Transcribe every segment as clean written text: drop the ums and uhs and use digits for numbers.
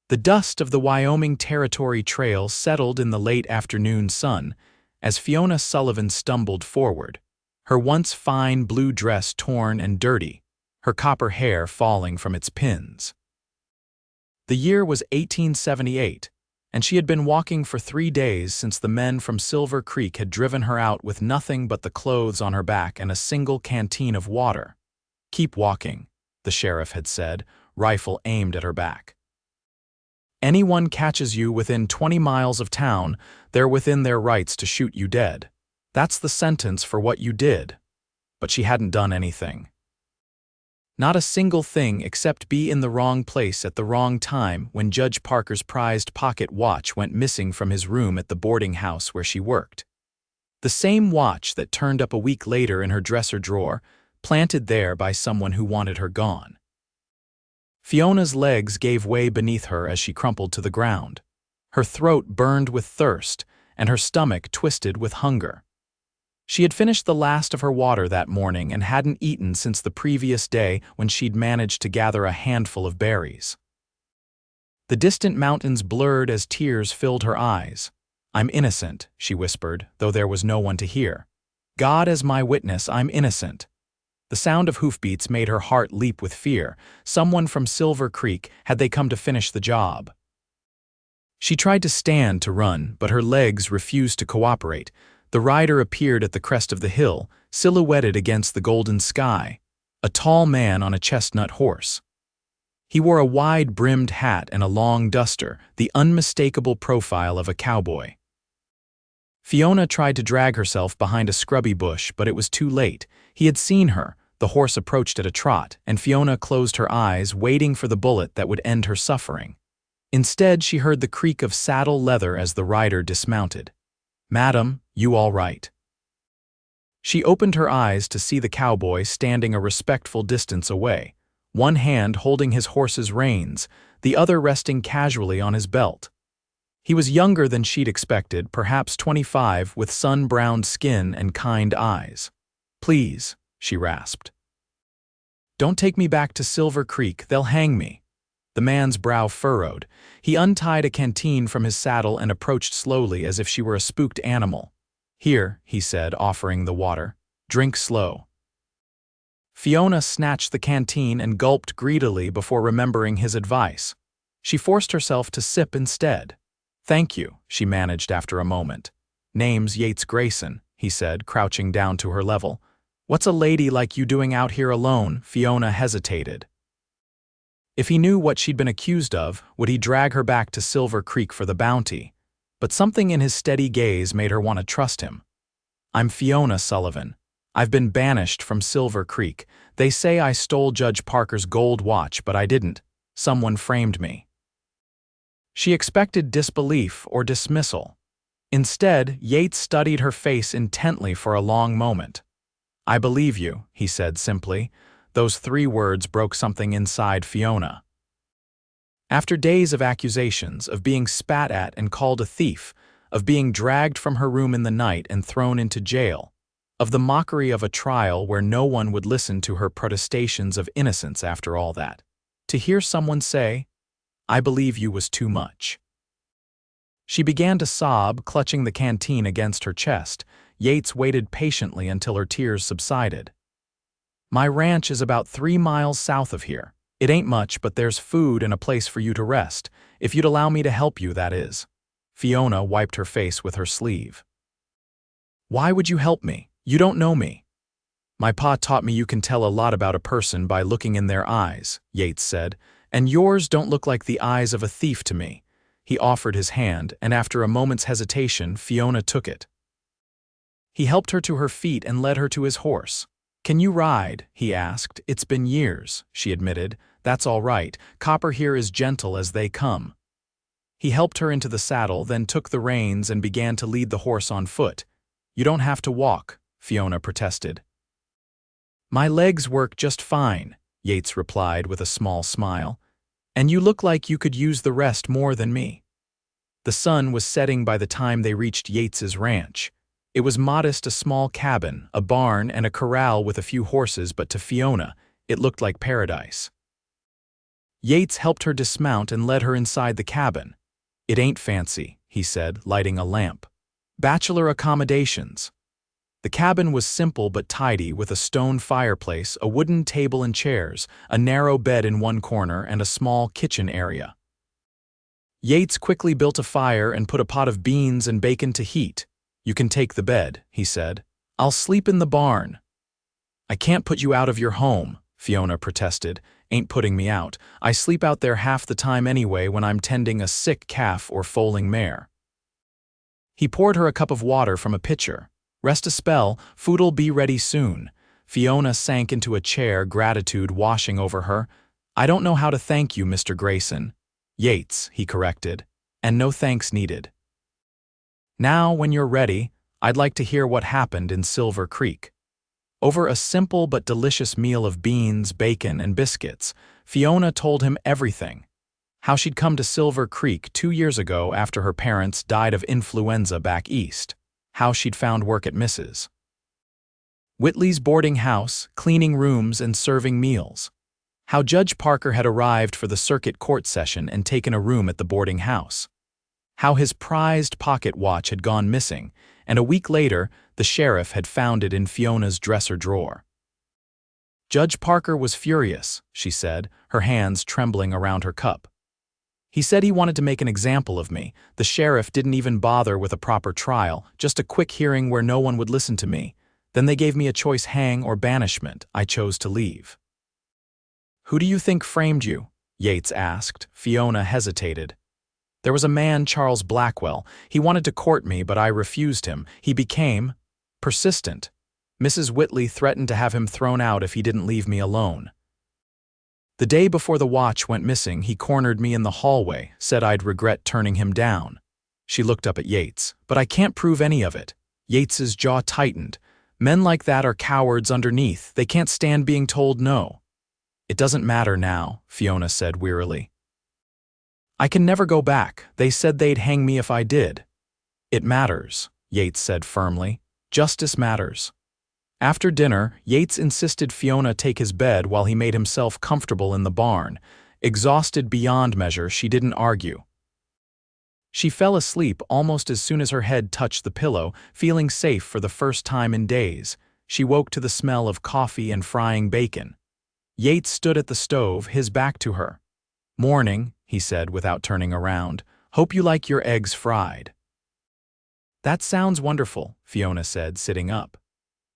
The dust of the Wyoming Territory Trail settled in the late afternoon sun as Fiona Sullivan stumbled forward, her once fine blue dress torn and dirty, her copper hair falling from its pins. The year was 1878, and she had been walking for 3 days since the men from Silver Creek had driven her out with nothing but the clothes on her back and a single canteen of water. "Keep walking," the sheriff had said, rifle aimed at her back. "Anyone catches you within 20 miles of town, they're within their rights to shoot you dead. That's the sentence for what you did." But she hadn't done anything. Not a single thing except be in the wrong place at the wrong time when Judge Parker's prized pocket watch went missing from his room at the boarding house where she worked. The same watch that turned up a week later in her dresser drawer, planted there by someone who wanted her gone. Fiona's legs gave way beneath her as she crumpled to the ground. Her throat burned with thirst, and her stomach twisted with hunger. She had finished the last of her water that morning and hadn't eaten since the previous day when she'd managed to gather a handful of berries. The distant mountains blurred as tears filled her eyes. "I'm innocent," she whispered, though there was no one to hear. "God as my witness, I'm innocent." The sound of hoofbeats made her heart leap with fear. Someone from Silver Creek, had they come to finish the job? She tried to stand to run, but her legs refused to cooperate. The rider appeared at the crest of the hill, silhouetted against the golden sky, a tall man on a chestnut horse. He wore a wide-brimmed hat and a long duster, the unmistakable profile of a cowboy. Fiona tried to drag herself behind a scrubby bush, but it was too late. He had seen her. The horse approached at a trot, and Fiona closed her eyes, waiting for the bullet that would end her suffering. Instead, she heard the creak of saddle leather as the rider dismounted. "Madam, you all right?" She opened her eyes to see the cowboy standing a respectful distance away, one hand holding his horse's reins, the other resting casually on his belt. He was younger than she'd expected, perhaps 25, with sun-browned skin and kind eyes. "Please," she rasped. "Don't take me back to Silver Creek, they'll hang me." The man's brow furrowed. He untied a canteen from his saddle and approached slowly as if she were a spooked animal. "Here," he said, offering the water. "Drink slow." Fiona snatched the canteen and gulped greedily before remembering his advice. She forced herself to sip instead. "Thank you," she managed after a moment. "Name's Yates Grayson," he said, crouching down to her level. "What's a lady like you doing out here alone?" Fiona hesitated. If he knew what she'd been accused of, would he drag her back to Silver Creek for the bounty? But something in his steady gaze made her want to trust him. "I'm Fiona Sullivan. I've been banished from Silver Creek. They say I stole Judge Parker's gold watch, but I didn't. Someone framed me." She expected disbelief or dismissal. Instead, Yates studied her face intently for a long moment. "I believe you," he said simply. Those 3 words broke something inside Fiona. After days of accusations, of being spat at and called a thief, of being dragged from her room in the night and thrown into jail, of the mockery of a trial where no one would listen to her protestations of innocence after all that, to hear someone say, "I believe you," was too much. She began to sob, clutching the canteen against her chest. Yates waited patiently until her tears subsided. "My ranch is about 3 miles south of here. It ain't much, but there's food and a place for you to rest. If you'd allow me to help you, that is." Fiona wiped her face with her sleeve. "Why would you help me? You don't know me." "My pa taught me you can tell a lot about a person by looking in their eyes," Yates said, "and yours don't look like the eyes of a thief to me." He offered his hand, and after a moment's hesitation, Fiona took it. He helped her to her feet and led her to his horse. "Can you ride?" he asked. "It's been years," she admitted. "That's all right. Copper here is gentle as they come." He helped her into the saddle, then took the reins and began to lead the horse on foot. "You don't have to walk," Fiona protested. "My legs work just fine," Yates replied with a small smile. "And you look like you could use the rest more than me." The sun was setting by the time they reached Yates's ranch. It was modest, a small cabin, a barn, and a corral with a few horses, but to Fiona, it looked like paradise. Yates helped her dismount and led her inside the cabin. "It ain't fancy," he said, lighting a lamp. "Bachelor accommodations." The cabin was simple but tidy, with a stone fireplace, a wooden table and chairs, a narrow bed in one corner, and a small kitchen area. Yates quickly built a fire and put a pot of beans and bacon to heat. "You can take the bed," he said. "I'll sleep in the barn." "I can't put you out of your home," Fiona protested. "Ain't putting me out. I sleep out there half the time anyway when I'm tending a sick calf or foaling mare." He poured her a cup of water from a pitcher. "Rest a spell, food'll be ready soon." Fiona sank into a chair, gratitude washing over her. "I don't know how to thank you, Mr. Grayson." "Yates," he corrected, "and no thanks needed." "Now, when you're ready, I'd like to hear what happened in Silver Creek." Over a simple but delicious meal of beans, bacon, and biscuits, Fiona told him everything. How she'd come to Silver Creek 2 years ago after her parents died of influenza back east. How she'd found work at Mrs. Whitley's boarding house, cleaning rooms and serving meals. How Judge Parker had arrived for the circuit court session and taken a room at the boarding house. How his prized pocket watch had gone missing, and a week later, the sheriff had found it in Fiona's dresser drawer. "Judge Parker was furious," she said, her hands trembling around her cup. "He said he wanted to make an example of me. The sheriff didn't even bother with a proper trial, just a quick hearing where no one would listen to me. Then they gave me a choice: hang or banishment. I chose to leave." "Who do you think framed you?" Yates asked. Fiona hesitated. "There was a man, Charles Blackwell. He wanted to court me, but I refused him. He became persistent. Mrs. Whitley threatened to have him thrown out if he didn't leave me alone. The day before the watch went missing, he cornered me in the hallway, said I'd regret turning him down." She looked up at Yates. "But I can't prove any of it." Yates's jaw tightened. "Men like that are cowards underneath. They can't stand being told no." "It doesn't matter now," Fiona said wearily. "I can never go back. They said they'd hang me if I did." "It matters," Yates said firmly. "Justice matters." After dinner, Yates insisted Fiona take his bed while he made himself comfortable in the barn. Exhausted beyond measure, she didn't argue. She fell asleep almost as soon as her head touched the pillow, feeling safe for the first time in days. She woke to the smell of coffee and frying bacon. Yates stood at the stove, his back to her. "Morning," he said without turning around. "Hope you like your eggs fried." "That sounds wonderful," Fiona said, sitting up.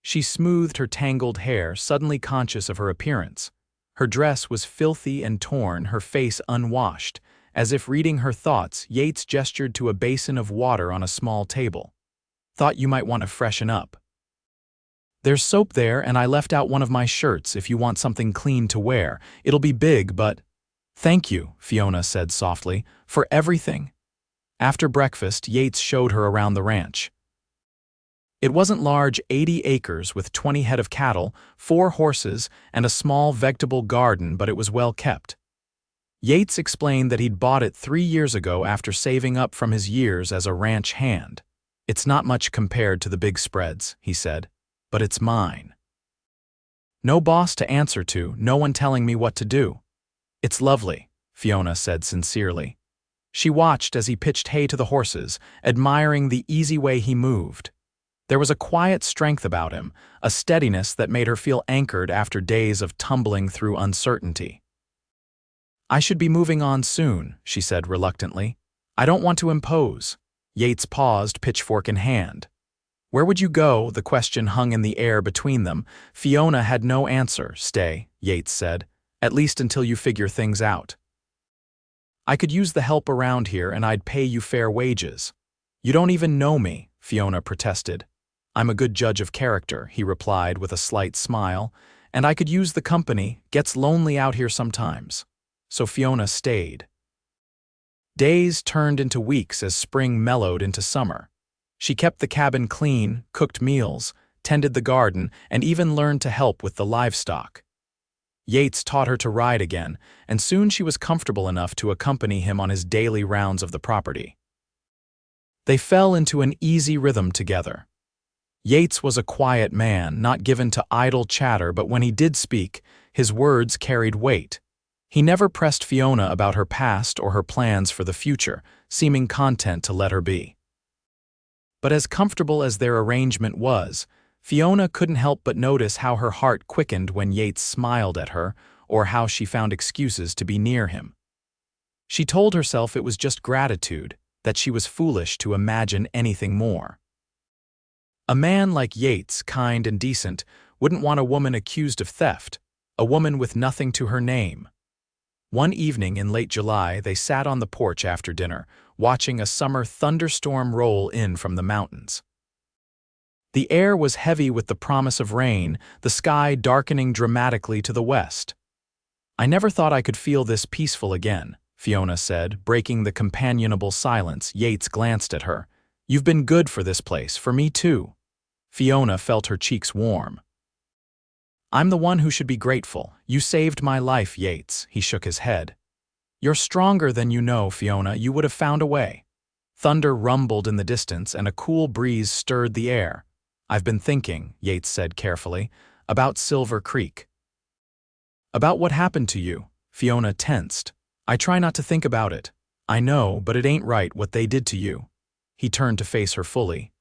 She smoothed her tangled hair, suddenly conscious of her appearance. Her dress was filthy and torn, her face unwashed. As if reading her thoughts, Yates gestured to a basin of water on a small table. "Thought you might want to freshen up. There's soap there, and I left out one of my shirts if you want something clean to wear. It'll be big, but—" "Thank you," Fiona said softly, "for everything." After breakfast, Yates showed her around the ranch. It wasn't large, 80 acres with 20 head of cattle, 4 horses, and a small vegetable garden, but it was well kept. Yates explained that he'd bought it 3 years ago after saving up from his years as a ranch hand. "It's not much compared to the big spreads," he said, "but it's mine. No boss to answer to, no one telling me what to do." "It's lovely," Fiona said sincerely. She watched as he pitched hay to the horses, admiring the easy way he moved. There was a quiet strength about him, a steadiness that made her feel anchored after days of tumbling through uncertainty. "I should be moving on soon," she said reluctantly. "I don't want to impose." Yates paused, pitchfork in hand. "Where would you go?" The question hung in the air between them. Fiona had no answer. "Stay," Yates said, "at least until you figure things out." "I could use the help around here and I'd pay you fair wages." "You don't even know me," Fiona protested. "I'm a good judge of character," he replied with a slight smile, "and I could use the company. Gets lonely out here sometimes." So Fiona stayed. Days turned into weeks as spring mellowed into summer. She kept the cabin clean, cooked meals, tended the garden, and even learned to help with the livestock. Yates taught her to ride again, and soon she was comfortable enough to accompany him on his daily rounds of the property. They fell into an easy rhythm together. Yates was a quiet man, not given to idle chatter, but when he did speak, his words carried weight. He never pressed Fiona about her past or her plans for the future, seeming content to let her be. But as comfortable as their arrangement was, Fiona couldn't help but notice how her heart quickened when Yates smiled at her, or how she found excuses to be near him. She told herself it was just gratitude, that she was foolish to imagine anything more. A man like Yates, kind and decent, wouldn't want a woman accused of theft, a woman with nothing to her name. One evening in late July, they sat on the porch after dinner, watching a summer thunderstorm roll in from the mountains. The air was heavy with the promise of rain, the sky darkening dramatically to the west. "I never thought I could feel this peaceful again," Fiona said, breaking the companionable silence. Yates glanced at her. "You've been good for this place, for me too." Fiona felt her cheeks warm. "I'm the one who should be grateful. You saved my life, Yates." He shook his head. "You're stronger than you know, Fiona. You would have found a way." Thunder rumbled in the distance and a cool breeze stirred the air. "I've been thinking," Yates said carefully, "about Silver Creek." "About what happened to you?" Fiona tensed. "I try not to think about it. I know, but it ain't right what they did to you." He turned to face her fully.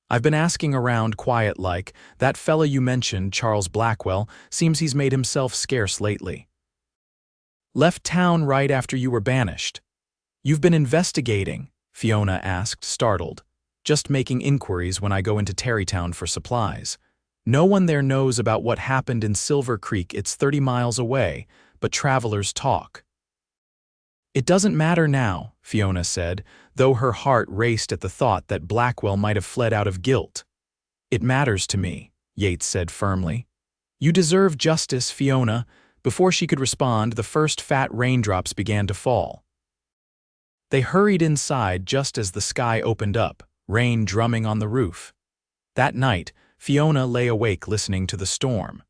"I've been asking around quiet-like. That fella you mentioned, Charles Blackwell, seems he's made himself scarce lately. Left town right after you were banished." "You've been investigating?" Fiona asked, startled. "Just making inquiries when I go into Tarrytown for supplies. No one there knows about what happened in Silver Creek. It's 30 miles away, but travelers talk." "It doesn't matter now," Fiona said, though her heart raced at the thought that Blackwell might have fled out of guilt. "It matters to me," Yates said firmly. "You deserve justice, Fiona." Before she could respond, the first fat raindrops began to fall. They hurried inside just as the sky opened up, rain drumming on the roof. That night, Fiona lay awake listening to the storm.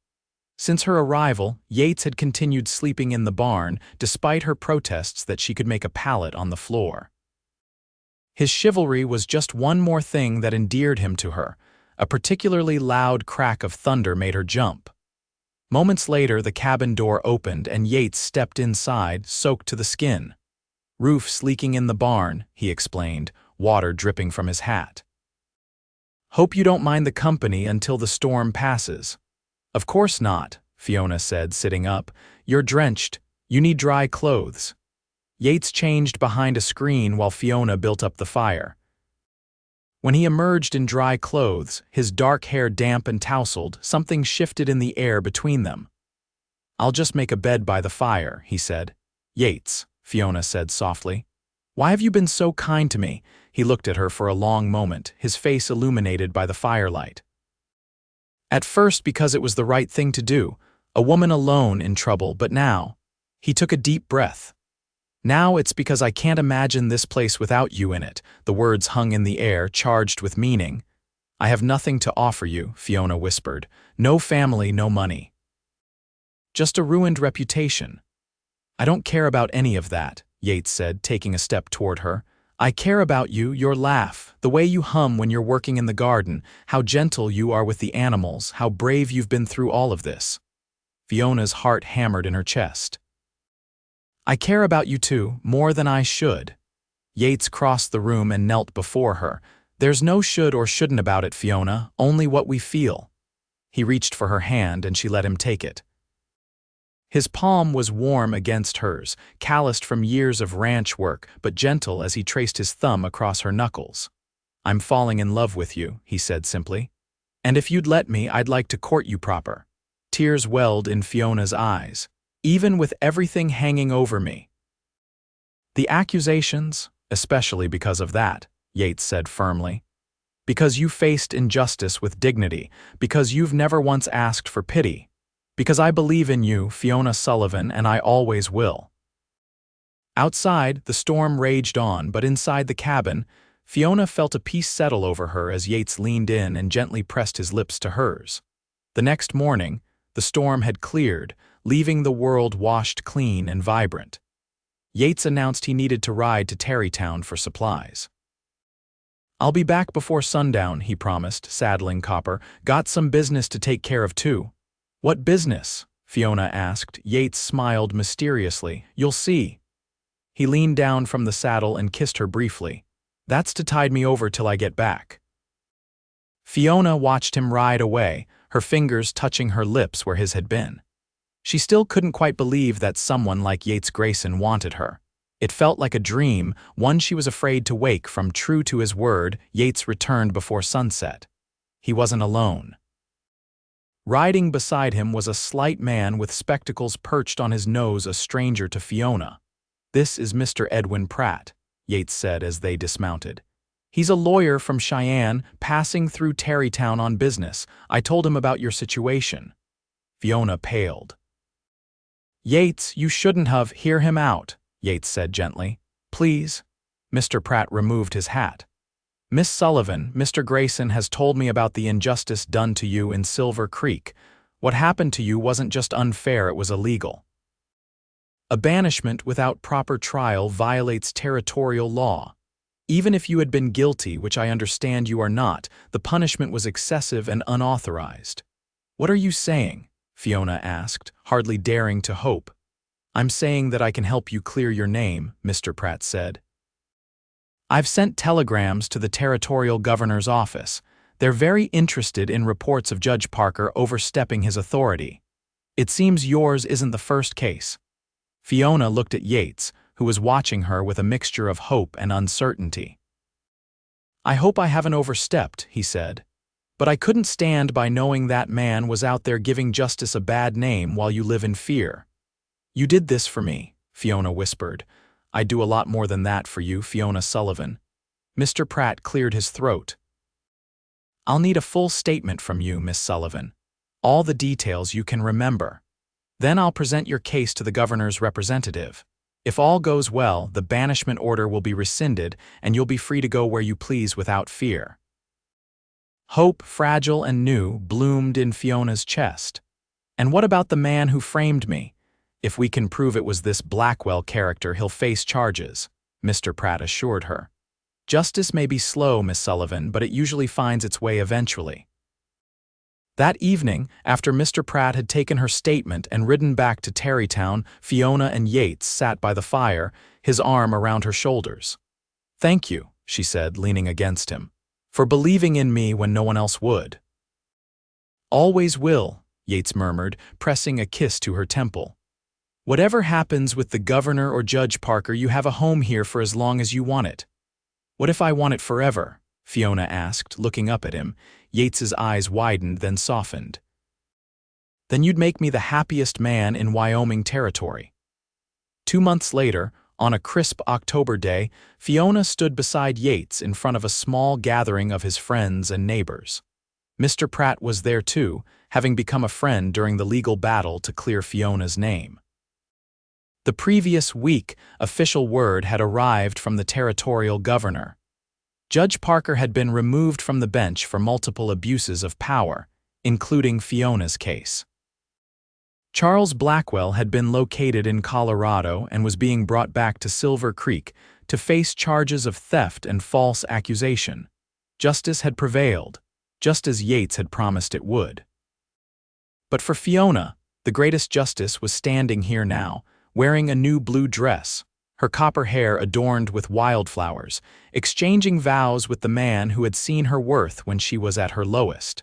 Since her arrival, Yates had continued sleeping in the barn, despite her protests that she could make a pallet on the floor. His chivalry was just one more thing that endeared him to her. A particularly loud crack of thunder made her jump. Moments later, the cabin door opened and Yates stepped inside, soaked to the skin. "Roof's leaking in the barn," he explained, water dripping from his hat. "Hope you don't mind the company until the storm passes." "Of course not," Fiona said, sitting up. "You're drenched. You need dry clothes." Yates changed behind a screen while Fiona built up the fire. When he emerged in dry clothes, his dark hair damp and tousled, something shifted in the air between them. "I'll just make a bed by the fire," he said. "Yates," Fiona said softly, "why have you been so kind to me?" He looked at her for a long moment, his face illuminated by the firelight. "At first because it was the right thing to do, a woman alone in trouble, but now—" He took a deep breath. "Now it's because I can't imagine this place without you in it." The words hung in the air, charged with meaning. "I have nothing to offer you," Fiona whispered. "No family, no money. Just a ruined reputation." "I don't care about any of that," Yates said, taking a step toward her. "I care about you, your laugh, the way you hum when you're working in the garden, how gentle you are with the animals, how brave you've been through all of this." Fiona's heart hammered in her chest. "I care about you too, more than I should." Yates crossed the room and knelt before her. "There's no should or shouldn't about it, Fiona, only what we feel." He reached for her hand and she let him take it. His palm was warm against hers, calloused from years of ranch work, but gentle as he traced his thumb across her knuckles. "I'm falling in love with you," he said simply. "And if you'd let me, I'd like to court you proper." Tears welled in Fiona's eyes. "Even with everything hanging over me." "The accusations, especially because of that," Yates said firmly. "Because you faced injustice with dignity, because you've never once asked for pity. Because I believe in you, Fiona Sullivan, and I always will." Outside, the storm raged on, but inside the cabin, Fiona felt a peace settle over her as Yates leaned in and gently pressed his lips to hers. The next morning, the storm had cleared, leaving the world washed clean and vibrant. Yates announced he needed to ride to Tarrytown for supplies. "I'll be back before sundown," he promised, saddling Copper. "Got some business to take care of too." "What business?" Fiona asked. Yates smiled mysteriously. You'll see. He leaned down from the saddle and kissed her briefly. That's to tide me over till I get back. Fiona watched him ride away, her fingers touching her lips where his had been. She still couldn't quite believe that someone like Yates Grayson wanted her. It felt like a dream, one she was afraid to wake from. True to his word, Yates returned before sunset. He wasn't alone. Riding beside him was a slight man with spectacles perched on his nose, a stranger to Fiona. This is Mr. Edwin Pratt, Yates said as they dismounted. He's a lawyer from Cheyenne, passing through Tarrytown on business. I told him about your situation. Fiona paled. Yates, you shouldn't have. Hear him out, Yates said gently. Please. Mr. Pratt removed his hat. Miss Sullivan, Mr. Grayson has told me about the injustice done to you in Silver Creek. What happened to you wasn't just unfair, it was illegal. A banishment without proper trial violates territorial law. Even if you had been guilty, which I understand you are not, the punishment was excessive and unauthorized. What are you saying? Fiona asked, hardly daring to hope. I'm saying that I can help you clear your name, Mr. Pratt said. I've sent telegrams to the territorial governor's office. They're very interested in reports of Judge Parker overstepping his authority. It seems yours isn't the first case. Fiona looked at Yates, who was watching her with a mixture of hope and uncertainty. I hope I haven't overstepped, he said. But I couldn't stand by knowing that man was out there giving justice a bad name while you live in fear. You did this for me, Fiona whispered. I'd do a lot more than that for you, Fiona Sullivan. Mr. Pratt cleared his throat. I'll need a full statement from you, Miss Sullivan. All the details you can remember. Then I'll present your case to the governor's representative. If all goes well, the banishment order will be rescinded and you'll be free to go where you please without fear. Hope, fragile and new, bloomed in Fiona's chest. And what about the man who framed me? If we can prove it was this Blackwell character, he'll face charges, Mr. Pratt assured her. Justice may be slow, Miss Sullivan, but it usually finds its way eventually. That evening, after Mr. Pratt had taken her statement and ridden back to Tarrytown, Fiona and Yates sat by the fire, his arm around her shoulders. Thank you, she said, leaning against him, for believing in me when no one else would. Always will, Yates murmured, pressing a kiss to her temple. Whatever happens with the governor or Judge Parker, you have a home here for as long as you want it. What if I want it forever? Fiona asked, looking up at him. Yates's eyes widened, then softened. Then you'd make me the happiest man in Wyoming territory. 2 months later, on a crisp October day, Fiona stood beside Yates in front of a small gathering of his friends and neighbors. Mr. Pratt was there too, having become a friend during the legal battle to clear Fiona's name. The previous week, official word had arrived from the territorial governor. Judge Parker had been removed from the bench for multiple abuses of power, including Fiona's case. Charles Blackwell had been located in Colorado and was being brought back to Silver Creek to face charges of theft and false accusation. Justice had prevailed, just as Yates had promised it would. But for Fiona, the greatest justice was standing here now, wearing a new blue dress, her copper hair adorned with wildflowers, exchanging vows with the man who had seen her worth when she was at her lowest.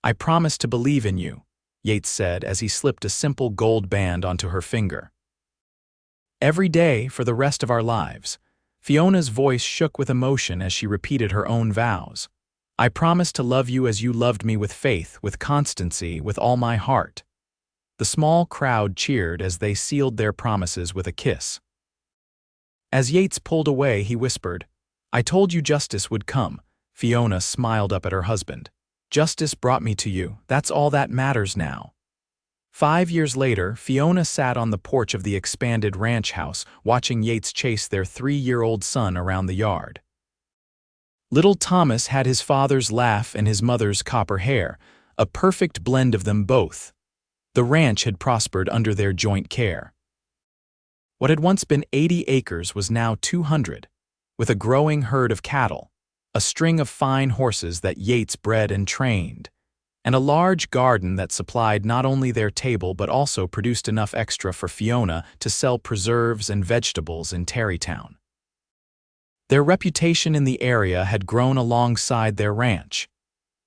I promise to believe in you, Yates said as he slipped a simple gold band onto her finger. Every day for the rest of our lives. Fiona's voice shook with emotion as she repeated her own vows. I promise to love you as you loved me, with faith, with constancy, with all my heart. The small crowd cheered as they sealed their promises with a kiss. As Yates pulled away, he whispered, I told you justice would come. Fiona smiled up at her husband. Justice brought me to you. That's all that matters now. 5 years later, Fiona sat on the porch of the expanded ranch house, watching Yates chase their 3-year-old son around the yard. Little Thomas had his father's laugh and his mother's copper hair, a perfect blend of them both. The ranch had prospered under their joint care. What had once been 80 acres was now 200, with a growing herd of cattle, a string of fine horses that Yates bred and trained, and a large garden that supplied not only their table but also produced enough extra for Fiona to sell preserves and vegetables in Tarrytown. Their reputation in the area had grown alongside their ranch.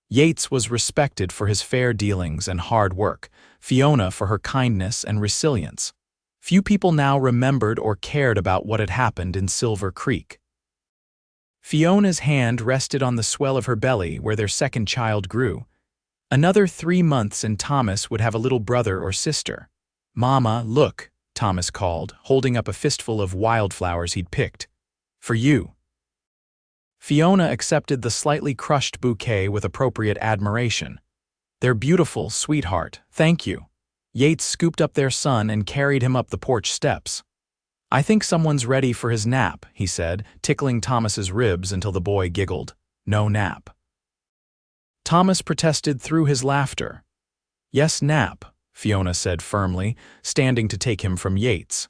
Yates was respected for his fair dealings and hard work, Fiona for her kindness and resilience. Few people now remembered or cared about what had happened in Silver Creek. Fiona's hand rested on the swell of her belly where their second child grew. Another 3 months and Thomas would have a little brother or sister. "Mama, look," Thomas called, holding up a fistful of wildflowers he'd picked. "For you." Fiona accepted the slightly crushed bouquet with appropriate admiration. "They're beautiful, sweetheart, thank you." Yates scooped up their son and carried him up the porch steps. "I think someone's ready for his nap," he said, tickling Thomas's ribs until the boy giggled. "No nap." Thomas protested through his laughter. "Yes, nap," Fiona said firmly, standing to take him from Yates.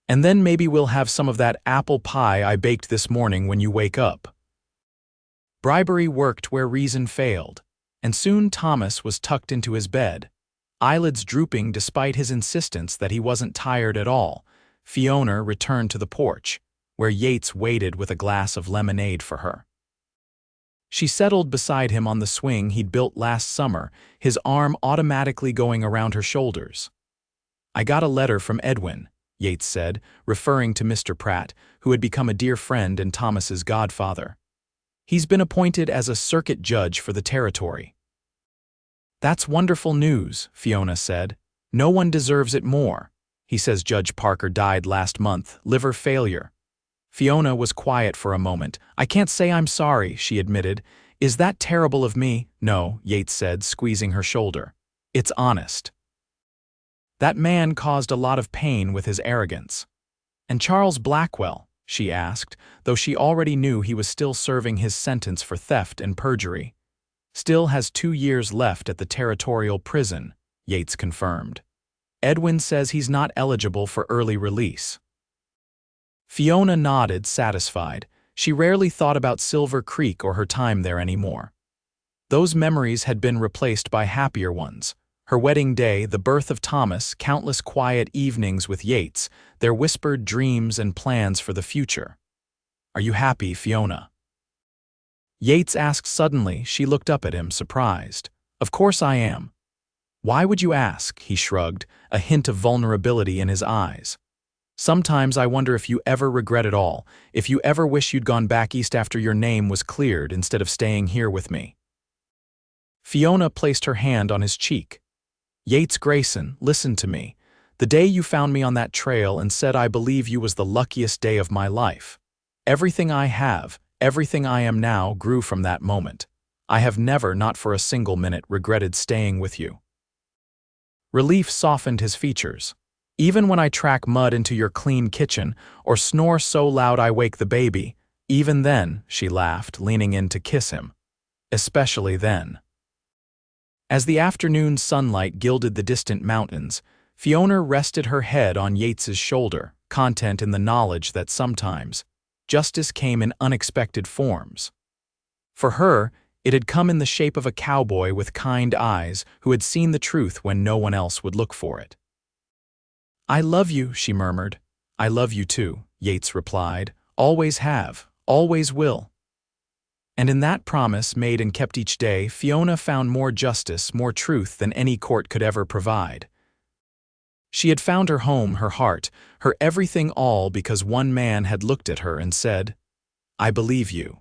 "And then maybe we'll have some of that apple pie I baked this morning when you wake up." Bribery worked where reason failed, and soon Thomas was tucked into his bed. Eyelids drooping despite his insistence that he wasn't tired at all, Fiona returned to the porch, where Yates waited with a glass of lemonade for her. She settled beside him on the swing he'd built last summer, his arm automatically going around her shoulders. "I got a letter from Edwin," Yates said, referring to Mr. Pratt, who had become a dear friend and Thomas's godfather. "He's been appointed as a circuit judge for the territory." "That's wonderful news," Fiona said. "No one deserves it more. He says Judge Parker died last month, liver failure." Fiona was quiet for a moment. "I can't say I'm sorry," she admitted. "Is that terrible of me?" "No," Yates said, squeezing her shoulder. "It's honest." "That man caused a lot of pain with his arrogance." "And Charles Blackwell?" she asked, though she already knew he was still serving his sentence for theft and perjury. "Still has 2 years left at the territorial prison," Yates confirmed. "Edwin says he's not eligible for early release." Fiona nodded, satisfied. She rarely thought about Silver Creek or her time there anymore. Those memories had been replaced by happier ones. Her wedding day, the birth of Thomas, countless quiet evenings with Yates, their whispered dreams and plans for the future. "Are you happy, Fiona?" Yates asked suddenly. She looked up at him, surprised. "Of course I am." "Why would you ask?" he shrugged, a hint of vulnerability in his eyes. "Sometimes I wonder if you ever regret it all, if you ever wish you'd gone back east after your name was cleared instead of staying here with me." Fiona placed her hand on his cheek. "Yates Grayson, listen to me. The day you found me on that trail and said I believe you was the luckiest day of my life. Everything I have, everything I am now grew from that moment. I have never, not for a single minute, regretted staying with you." Relief softened his features. "Even when I track mud into your clean kitchen or snore so loud I wake the baby, even then," she laughed, leaning in to kiss him. "Especially then." As the afternoon sunlight gilded the distant mountains, Fiona rested her head on Yates's shoulder, content in the knowledge that sometimes justice came in unexpected forms. For her, it had come in the shape of a cowboy with kind eyes who had seen the truth when no one else would look for it. "I love you," she murmured. "I love you too," Yates replied. "Always have, always will." And in that promise, made and kept each day, Fiona found more justice, more truth than any court could ever provide. She had found her home, her heart, her everything, all because one man had looked at her and said, "I believe you."